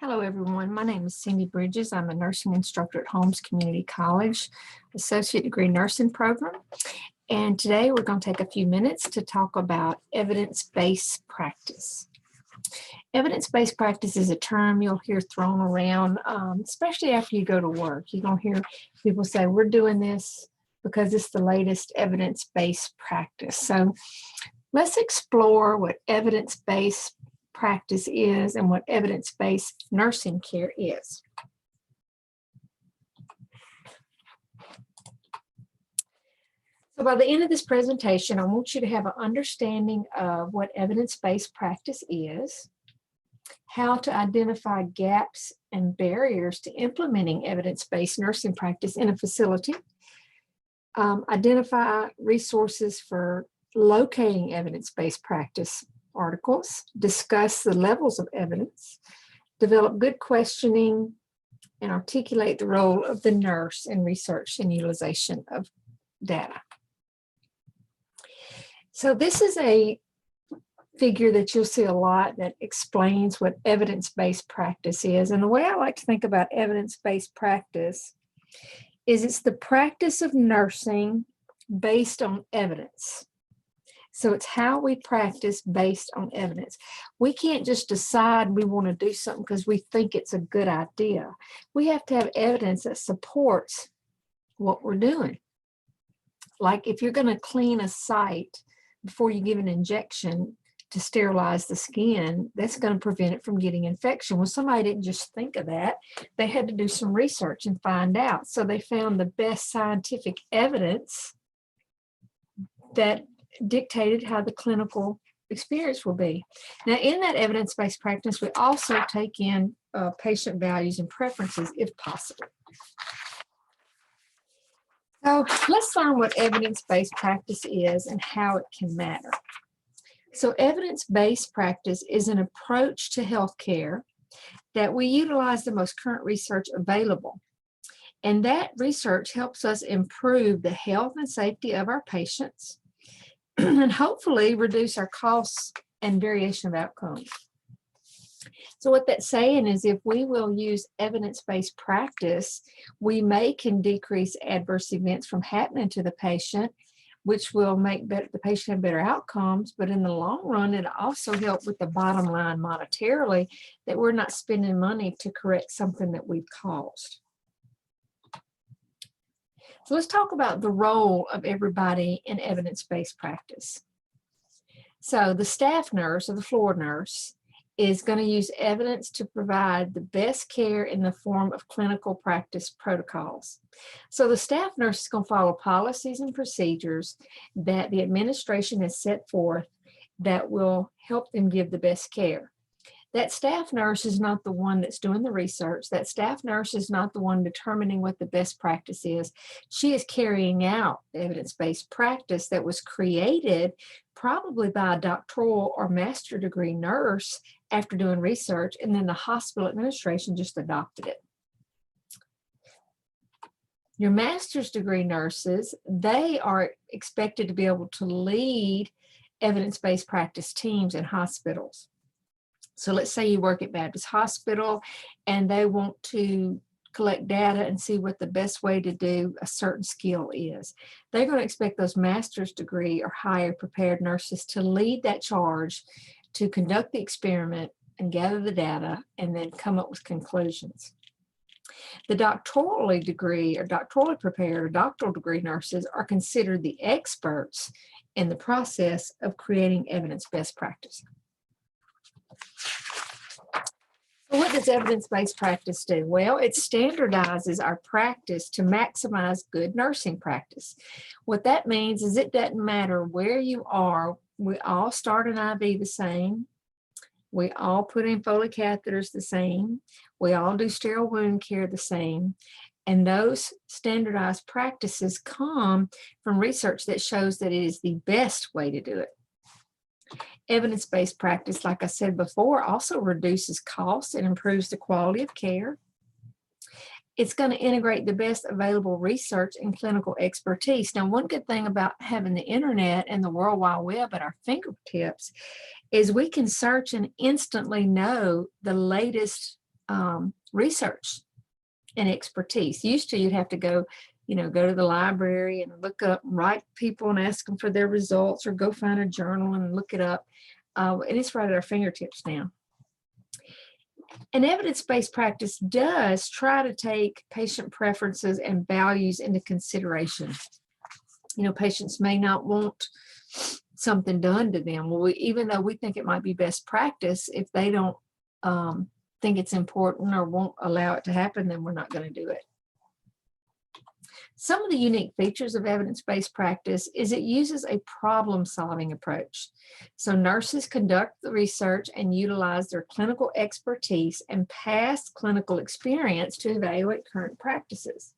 Hello, everyone. My name is Cindy Bridges. I'm a nursing instructor at Holmes Community College, Associate Degree Nursing Program. And today we're going to take a few minutes to talk about evidence-based practice. Evidence-based practice is a term you'll hear thrown around, especially after you go to work. You're going to hear people say, we're doing this because it's the latest evidence-based practice. So let's explore what evidence-based practice is and what evidence-based nursing care is. So by the end of this presentation, I want you to have an understanding of what evidence-based practice is, how to identify gaps and barriers to implementing evidence-based nursing practice in a facility, identify resources for locating evidence-based practice articles, discuss the levels of evidence, develop good questioning, and articulate the role of the nurse in research and utilization of data. So this is a figure that you'll see a lot that explains what evidence-based practice is. And the way I like to think about evidence-based practice is it's the practice of nursing based on evidence. So it's how we practice based on evidence. We can't just decide we want to do something because we think it's a good idea. We have to have evidence that supports what we're doing. Like if you're going to clean a site before you give an injection to sterilize the skin, that's going to prevent it from getting infection. Well, somebody didn't just think of that. They had to do some research and find out. So they found the best scientific evidence that dictated how the clinical experience will be. Now, in that evidence-based practice, we also take in patient values and preferences if possible. So let's learn what evidence-based practice is and how it can matter. So evidence-based practice is an approach to healthcare that we utilize the most current research available. And that research helps us improve the health and safety of our patients and hopefully reduce our costs and variation of outcomes. So what that's saying is if we will use evidence-based practice, we can decrease adverse events from happening to the patient, which will make the patient have better outcomes. But in the long run, it'll also help with the bottom line monetarily, that we're not spending money to correct something that we've caused. So let's talk about the role of everybody in evidence-based practice. So the staff nurse or the floor nurse is going to use evidence to provide the best care in the form of clinical practice protocols. So the staff nurse is going to follow policies and procedures that the administration has set forth that will help them give the best care. That staff nurse is not the one that's doing the research. That staff nurse is not the one determining what the best practice is. She is carrying out evidence-based practice that was created probably by a doctoral or master degree nurse after doing research, and then the hospital administration just adopted it. Your master's degree nurses, they are expected to be able to lead evidence-based practice teams in hospitals. So let's say you work at Baptist Hospital and they want to collect data and see what the best way to do a certain skill is. They're going to expect those master's degree or higher prepared nurses to lead that charge to conduct the experiment and gather the data and then come up with conclusions. The doctorally degree or doctorally prepared or doctoral degree nurses are considered the experts in the process of creating evidence-based practice. So what does evidence-based practice do? Well, it standardizes our practice to maximize good nursing practice. What that means is it doesn't matter where you are. We all start an IV the same. We all put in Foley catheters the same. We all do sterile wound care the same. And those standardized practices come from research that shows that it is the best way to do it. Evidence-based practice, like I said before, also reduces costs and improves the quality of care. It's going to integrate the best available research and clinical expertise. Now, one good thing about having the internet and the World Wide Web at our fingertips is we can search and instantly know the latest research and expertise. Used to, you'd have to go, go to the library and look up, write people and ask them for their results, or go find a journal and look it up. And it's right at our fingertips now. And evidence-based practice does try to take patient preferences and values into consideration. Patients may not want something done to them. Well, even though we think it might be best practice, if they don't think it's important or won't allow it to happen, then we're not going to do it. Some of the unique features of evidence-based practice is it uses a problem-solving approach. So nurses conduct the research and utilize their clinical expertise and past clinical experience to evaluate current practices.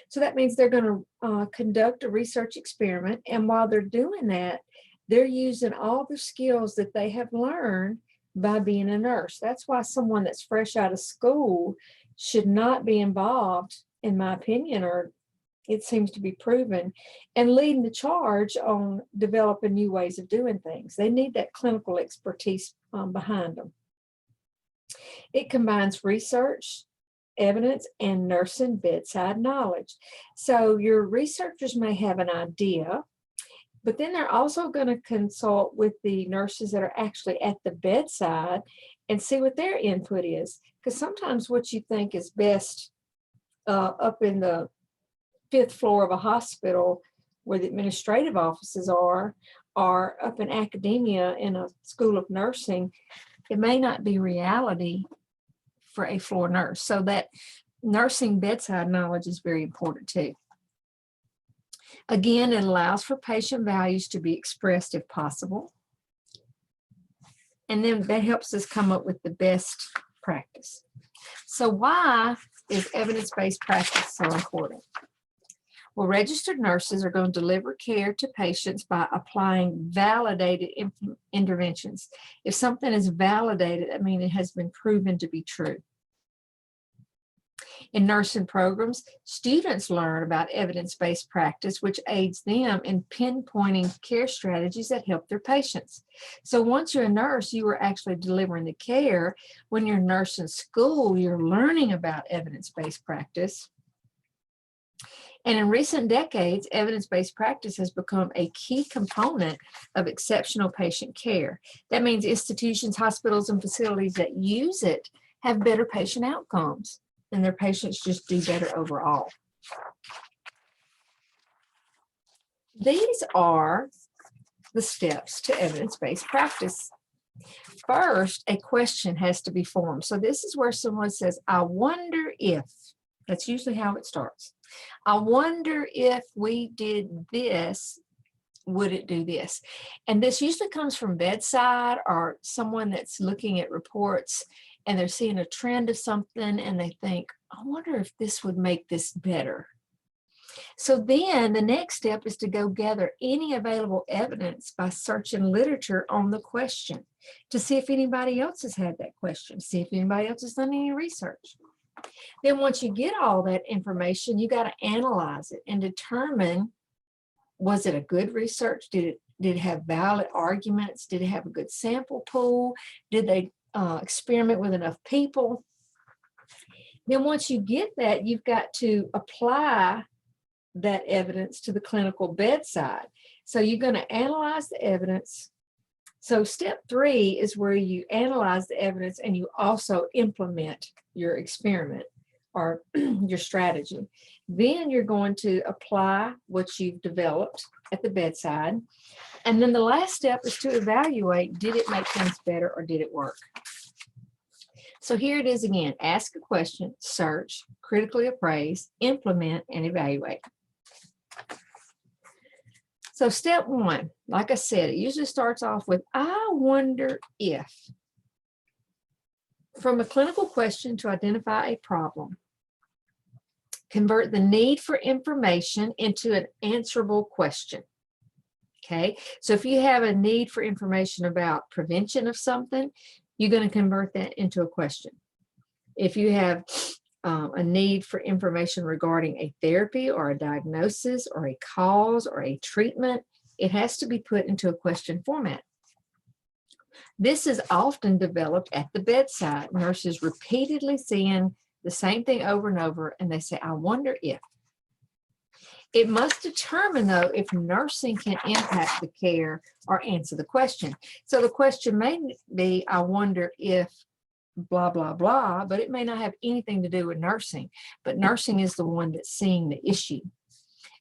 So that means they're going to conduct a research experiment, and while they're doing that, they're using all the skills that they have learned by being a nurse. That's why someone that's fresh out of school should not be involved, in my opinion, or it seems to be proven, and leading the charge on developing new ways of doing things. They need that clinical expertise behind them. It combines research, evidence, and nursing bedside knowledge. So your researchers may have an idea, but then they're also going to consult with the nurses that are actually at the bedside and see what their input is. Because sometimes what you think is best up in the 5th floor of a hospital where the administrative offices are, or up in academia in a school of nursing, it may not be reality for a floor nurse. So that nursing bedside knowledge is very important too. Again, it allows for patient values to be expressed if possible. And then that helps us come up with the best practice. So why is evidence-based practice so important? Well, registered nurses are going to deliver care to patients by applying validated interventions. If something is validated, I mean, it has been proven to be true. In nursing programs, students learn about evidence-based practice, which aids them in pinpointing care strategies that help their patients. So once you're a nurse, you are actually delivering the care. When you're in nursing school, you're learning about evidence-based practice. And in recent decades, evidence-based practice has become a key component of exceptional patient care. That means institutions, hospitals, and facilities that use it have better patient outcomes, and their patients just do better overall. These are the steps to evidence-based practice. First, a question has to be formed. So this is where someone says, I wonder if. That's usually how it starts. I wonder if we did this, would it do this? And this usually comes from bedside or someone that's looking at reports and they're seeing a trend of something and they think, I wonder if this would make this better. So then the next step is to go gather any available evidence by searching literature on the question to see if anybody else has had that question, see if anybody else has done any research. Then once you get all that information, you got to analyze it and determine, was it a good research? Did it have valid arguments? Did it have a good sample pool? Did they experiment with enough people? Then once you get that, you've got to apply that evidence to the clinical bedside. So you're going to analyze the evidence. So step 3 is where you analyze the evidence and you also implement your experiment or your strategy. Then you're going to apply what you've developed at the bedside. And then the last step is to evaluate, did it make things better or did it work? So here it is again, ask a question, search, critically appraise, implement, and evaluate. So step 1, like I said, it usually starts off with, I wonder if. From a clinical question to identify a problem. Convert the need for information into an answerable question. Okay, so if you have a need for information about prevention of something, you're going to convert that into a question. If you have a need for information regarding a therapy or a diagnosis or a cause or a treatment, it has to be put into a question format. This is often developed at the bedside. Nurses repeatedly seeing the same thing over and over, and they say, I wonder if. It must determine, though, if nursing can impact the care or answer the question. So the question may be, I wonder if blah, blah, blah, but it may not have anything to do with nursing. But nursing is the one that's seeing the issue.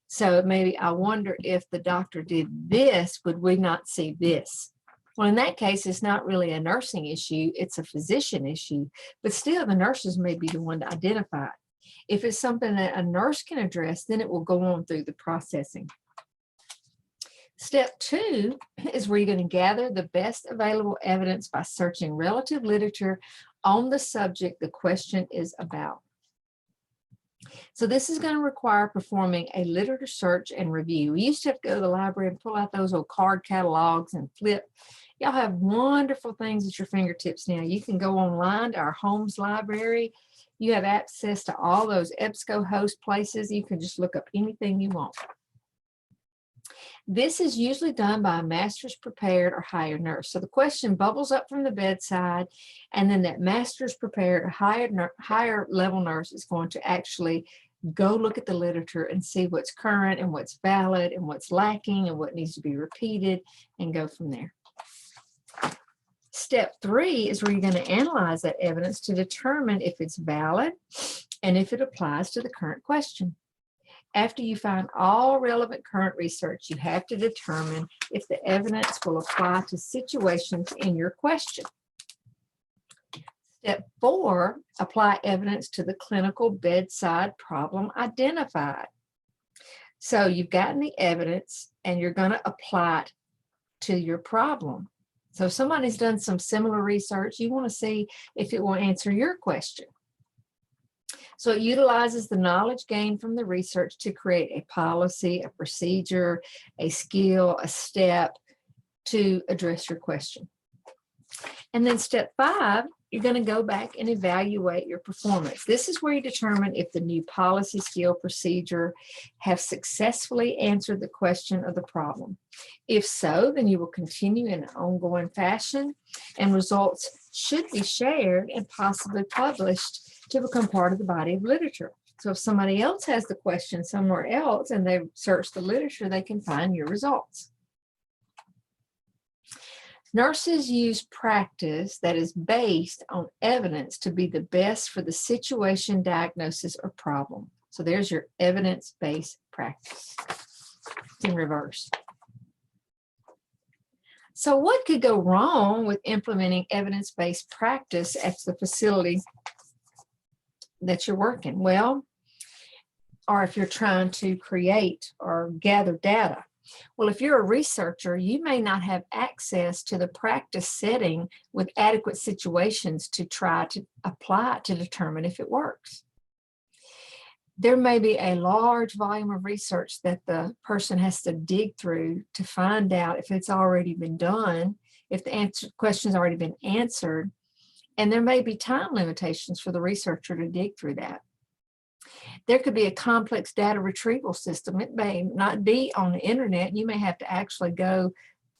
So maybe, I wonder if the doctor did this, would we not see this? Well, in that case, it's not really a nursing issue, it's a physician issue, but still the nurses may be the one to identify it. If it's something that a nurse can address, then it will go on through the processing. Step 2 is where you're going to gather the best available evidence by searching relative literature on the subject the question is about. So this is going to require performing a literature search and review. We used to have to go to the library and pull out those old card catalogs and flip. Y'all have wonderful things at your fingertips now. You can go online to our Holmes Library. You have access to all those EBSCOhost places. You can just look up anything you want. This is usually done by a master's prepared or hired nurse. So the question bubbles up from the bedside, and then that master's prepared or higher level nurse is going to actually go look at the literature and see what's current and what's valid and what's lacking and what needs to be repeated, and go from there. Step 3 is where you're going to analyze that evidence to determine if it's valid and if it applies to the current question. After you find all relevant current research, you have to determine if the evidence will apply to situations in your question. Step 4, apply evidence to the clinical bedside problem identified. So you've gotten the evidence and you're going to apply it to your problem. So if somebody's done some similar research, you want to see if it will answer your question. So it utilizes the knowledge gained from the research to create a policy, a procedure, a skill, a step to address your question. And then step 5, you're going to go back and evaluate your performance. This is where you determine if the new policy, skill, procedure have successfully answered the question of the problem. If so, then you will continue in an ongoing fashion, and results should be shared and possibly published to become part of the body of literature. So if somebody else has the question somewhere else and they've searched the literature, they can find your results. Nurses use practice that is based on evidence to be the best for the situation, diagnosis, or problem. So there's your evidence-based practice. It's in reverse. So what could go wrong with implementing evidence-based practice at the facility that you're working? Well, or if you're trying to create or gather data. Well, if you're a researcher, you may not have access to the practice setting with adequate situations to try to apply it to determine if it works. There may be a large volume of research that the person has to dig through to find out if it's already been done, if the question's already been answered, and there may be time limitations for the researcher to dig through that. There could be a complex data retrieval system. It may not be on the internet. You may have to actually go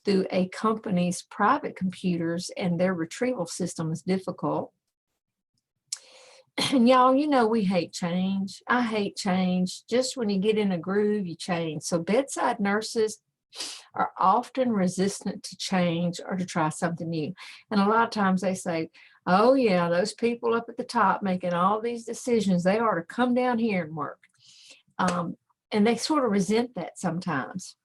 through a company's private computers, and their retrieval system is difficult. And y'all, you know we hate change. I hate change. Just when you get in a groove, you change. So bedside nurses are often resistant to change or to try something new. And a lot of times they say, oh yeah, those people up at the top making all these decisions, they ought to come down here and work. And they sort of resent that sometimes.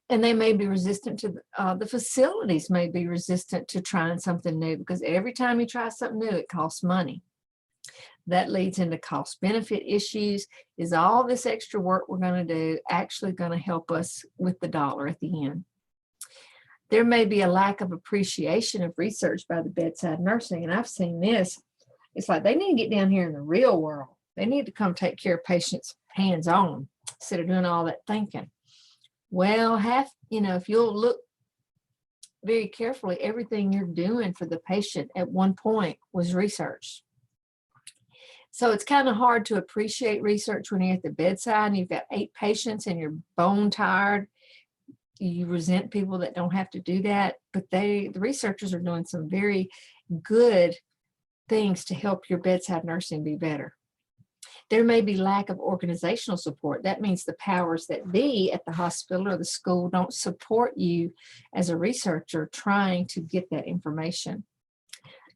And they may be resistant to, the facilities may be resistant to trying something new, because every time you try something new, it costs money. That leads into cost benefit issues. Is all this extra work we're going to do actually going to help us with the dollar at the end? There may be a lack of appreciation of research by the bedside nursing, and I've seen this. It's like they need to get down here in the real world. They need to come take care of patients hands-on instead of doing all that thinking. Well, if you'll look very carefully, everything you're doing for the patient at one point was research. So it's kind of hard to appreciate research when you're at the bedside and you've got 8 patients and you're bone tired. you resent people that don't have to do that, but the researchers are doing some very good things to help your bedside nursing be better. There may be lack of organizational support. That means the powers that be at the hospital or the school don't support you as a researcher trying to get that information.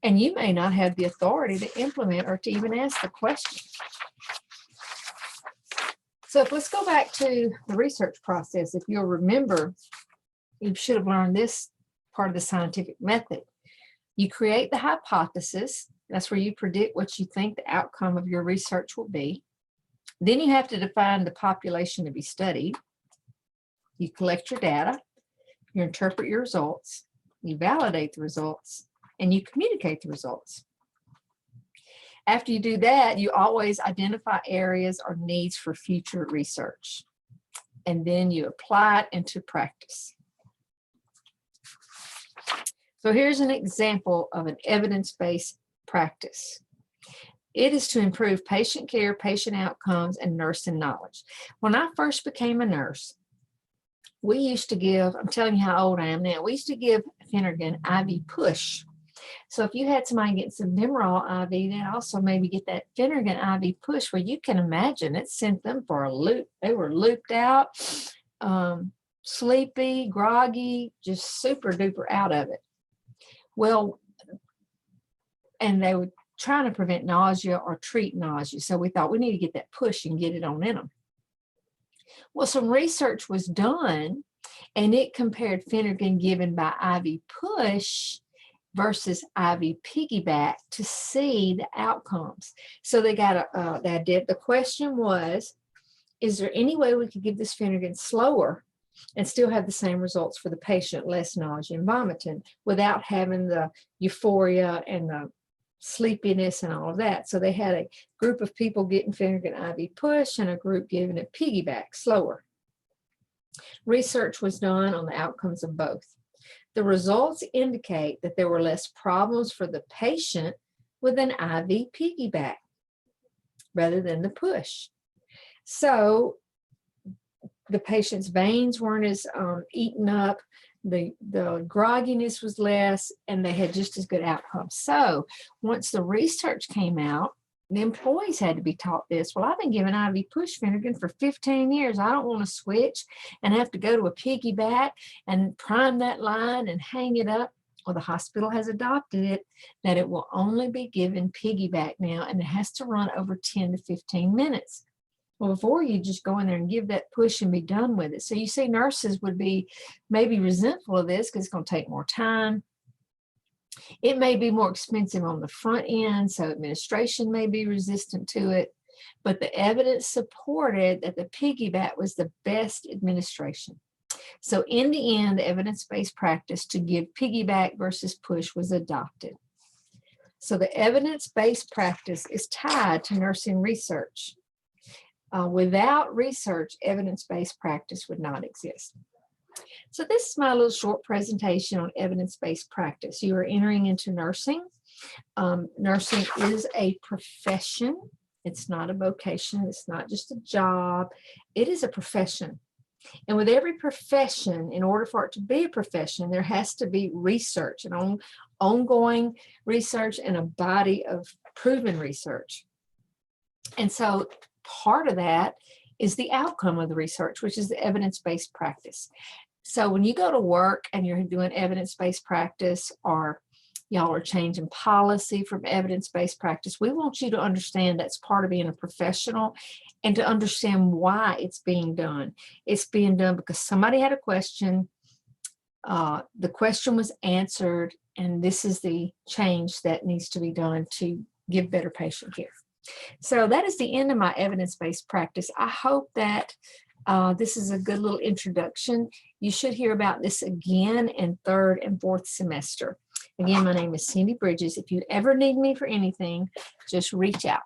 And you may not have the authority to implement or to even ask the question. So let's go back to the research process. If you'll remember, you should have learned this part of the scientific method. You create the hypothesis. That's where you predict what you think the outcome of your research will be. Then you have to define the population to be studied. You collect your data, you interpret your results, you validate the results, and you communicate the results. After you do that, you always identify areas or needs for future research. And then you apply it into practice. So here's an example of an evidence-based practice. It is to improve patient care, patient outcomes, and nursing knowledge. When I first became a nurse, we used to give, I'm telling you how old I am now, we used to give Phenergan IV push. So if you had somebody get some Demerol IV, they'd also maybe get that Phenergan IV push, where you can imagine it sent them for a loop. They were looped out, sleepy, groggy, just super duper out of it. Well, and they were trying to prevent nausea or treat nausea. So we thought we need to get that push and get it on in them. Well, some research was done, and it compared Phenergan given by IV push versus IV piggyback to see the outcomes. So they got the question was, is there any way we could give this Phenergan slower and still have the same results for the patient, less nausea and vomiting, without having the euphoria and the sleepiness and all of that? So they had a group of people getting Phenergan IV push and a group giving it piggyback, slower. Research was done on the outcomes of both. The results indicate that there were less problems for the patient with an IV piggyback rather than the push. So the patient's veins weren't as eaten up, the grogginess was less, and they had just as good outcomes. So once the research came out, the employees had to be taught this. Well, I've been giving IV push Phenergan for 15 years. I don't want to switch and have to go to a piggyback and prime that line and hang it up. Well, the hospital has adopted it that it will only be given piggyback now, and it has to run over 10 to 15 minutes. Well, before you just go in there and give that push and be done with it. So you see, nurses would be maybe resentful of this because it's going to take more time. It may be more expensive on the front end, so administration may be resistant to it, but the evidence supported that the piggyback was the best administration. So in the end, the evidence-based practice to give piggyback versus push was adopted. So the evidence-based practice is tied to nursing research. Without research, evidence-based practice would not exist. So this is my little short presentation on evidence-based practice. You are entering into nursing. Nursing is a profession. It's not a vocation. It's not just a job. It is a profession. And with every profession, in order for it to be a profession, there has to be research, and ongoing research, and a body of proven research. And so part of that is the outcome of the research, which is the evidence-based practice. So when you go to work and you're doing evidence-based practice, or y'all are changing policy from evidence-based practice, we want you to understand that's part of being a professional, and to understand why it's being done. It's being done because somebody had a question, the question was answered, and this is the change that needs to be done to give better patient care. So that is the end of my evidence-based practice. I hope that this is a good little introduction. You should hear about this again in 3rd and 4th semester. Again, my name is Cindy Bridges. If you ever need me for anything, just reach out.